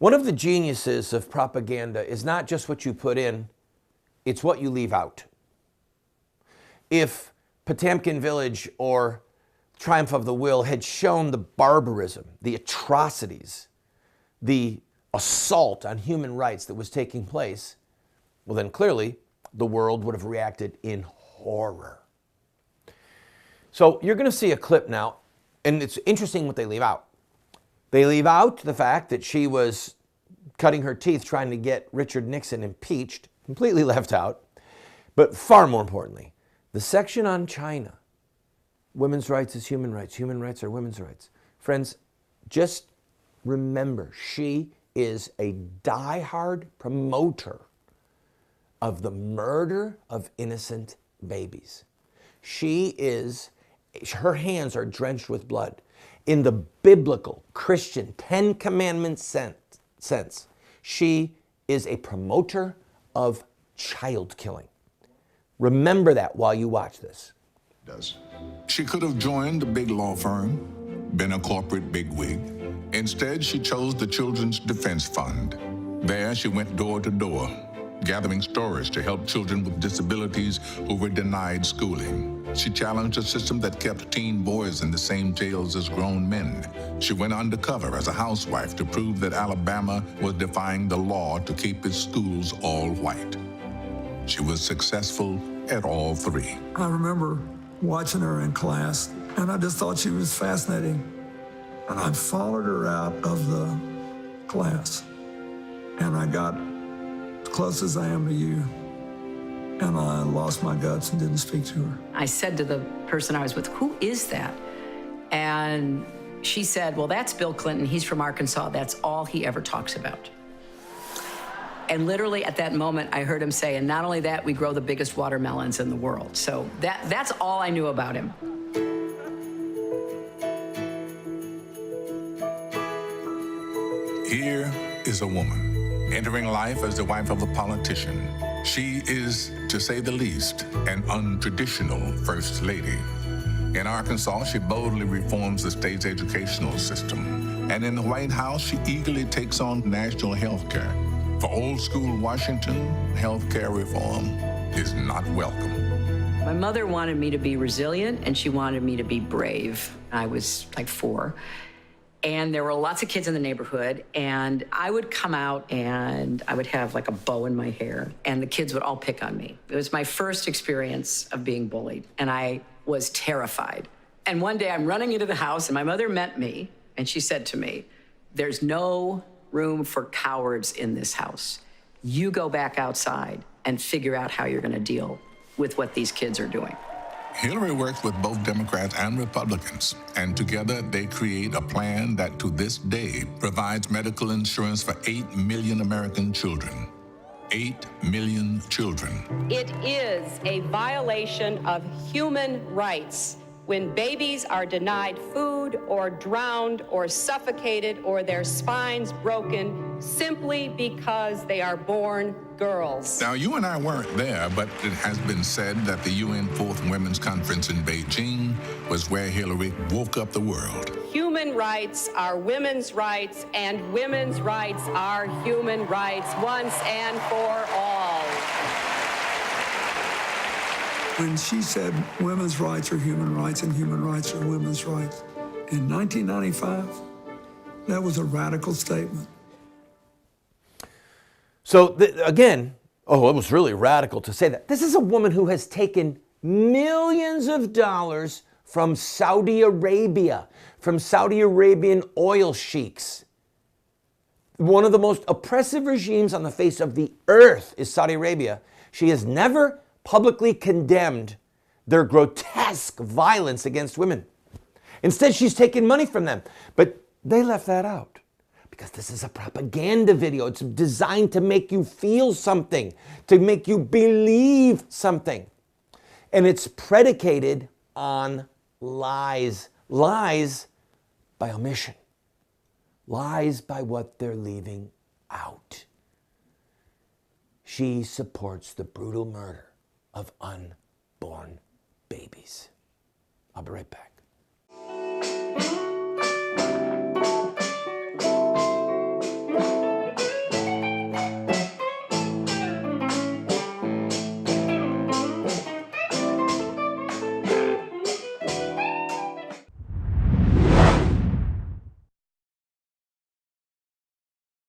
One of the geniuses of propaganda is not just what you put in, it's what you leave out. If Potemkin Village or Triumph of the Will had shown the barbarism, the atrocities, the assault on human rights that was taking place, well then clearly the world would have reacted in horror. So you're going to see a clip now, and it's interesting what they leave out. They leave out the fact that she was cutting her teeth trying to get Richard Nixon impeached, completely left out. But far more importantly, the section on China, women's rights is human rights are women's rights. Friends, just remember, she is a diehard promoter of the murder of innocent babies. Her hands are drenched with blood. In the biblical Christian 10 Commandments sense, she is a promoter of child killing. Remember that while you watch this. She could have joined a big law firm, been a corporate bigwig. Instead, she chose the Children's Defense Fund. There, she went door to door, gathering stories to help children with disabilities who were denied schooling. She challenged a system that kept teen boys in the same jails as grown men. She went undercover as a housewife to prove that Alabama was defying the law to keep its schools all white. She was successful at all three. I remember watching her in class, and I just thought she was fascinating. And I followed her out of the class, and I got as close as I am to you, and I lost my guts and didn't speak to her. I said to the person I was with, "Who is that?" And she said, "Well, that's Bill Clinton. He's from Arkansas. That's all he ever talks about." And literally at that moment, I heard him say, "And not only that, we grow the biggest watermelons in the world." So that's all I knew about him. Here is a woman entering life as the wife of a politician. She is, to say the least, an untraditional first lady. In Arkansas, she boldly reforms the state's educational system. And in the White House, she eagerly takes on national health care. For old school Washington, health care reform is not welcome. My mother wanted me to be resilient, and she wanted me to be brave. I was like 4. And there were lots of kids in the neighborhood, and I would come out and I would have like a bow in my hair, and the kids would all pick on me. It was my first experience of being bullied, and I was terrified. And one day I'm running into the house, and my mother met me, and she said to me, "There's no room for cowards in this house. You go back outside and figure out how you're gonna deal with what these kids are doing." Hillary works with both Democrats and Republicans, and together they create a plan that to this day provides medical insurance for 8 million American children. 8 million children. It is a violation of human rights when babies are denied food or drowned or suffocated or their spines broken simply because they are born girls. Now, you and I weren't there, but it has been said that the UN Fourth Women's Conference in Beijing was where Hillary woke up the world. Human rights are women's rights, and women's rights are human rights once and for all. When she said women's rights are human rights and human rights are women's rights, in 1995, that was a radical statement. So again, it was really radical to say that. This is a woman who has taken millions of dollars from Saudi Arabia, from Saudi Arabian oil sheiks. One of the most oppressive regimes on the face of the earth is Saudi Arabia. She has never publicly condemned their grotesque violence against women. Instead, she's taken money from them. But they left that out because this is a propaganda video. It's designed to make you feel something, to make you believe something. And it's predicated on lies. Lies by omission. Lies by what they're leaving out. She supports the brutal murder of unborn babies. I'll be right back.